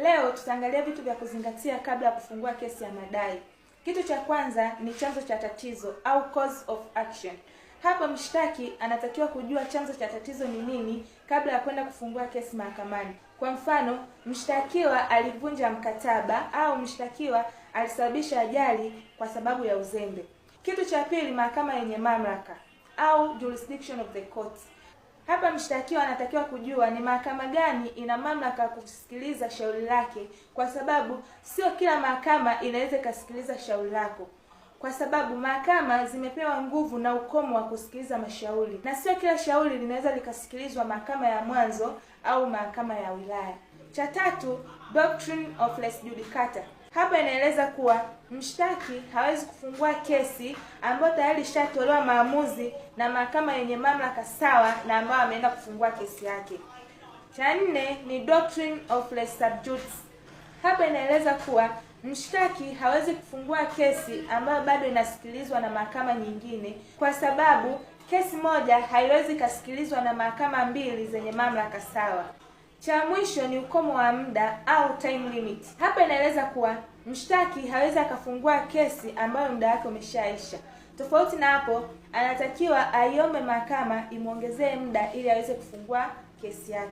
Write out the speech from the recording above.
Leo tutaangalia vitu vya kuzingatia kabla ya kufungua kesi ya madai. Kitu cha kwanza ni chanzo cha tatizo au cause of action. Hapa mshtaki anatakiwa kujua chanzo cha tatizo ni nini kabla ya kwenda kufungua kesi mahakamani. Kwa mfano, mshtakiwa alivunja mkataba au mshtakiwa alisababisha ajali kwa sababu ya uzembe. Kitu cha pili, mahakama yenye mamlaka au jurisdiction of the court. Hapa mshtakiwa anatakiwa kujua ni mahakama gani ina mamlaka ya kusikiliza shauri lake, kwa sababu sio kila mahakama inaweza ikasikiliza shauri lako, kwa sababu mahakama zimepewa nguvu na ukomo wa kusikiliza mashauri, na sio kila shauri linaweza likasikilizwa mahakama ya mwanzo au mahakama ya wilaya. Cha tatu, doctrine of res judicata. Hapa inaeleza kuwa mshtaki hawezi kufungua kesi ambayo tayari ishatolewa maamuzi na mahakama yenye mamlaka sawa na ambayo ameenda kufungua kesi yake. Cha nne ni doctrine of res sub judice. Hapa inaeleza kuwa mshtaki hawezi kufungua kesi ambayo bado inasikilizwa na mahakama nyingine, kwa sababu kesi moja haiwezi kasikilizwa na mahakama mbili zenye mamlaka sawa. Cha mwisho ni ukomo wa muda au time limit. Hapa inaeleza kuwa mshtaki hawezi akafungua kesi ambayo muda wake umeshaisha. Tofauti na hapo, anatakiwa aiombe mahakama imuongezee muda ili aweze kufungua kesi yake.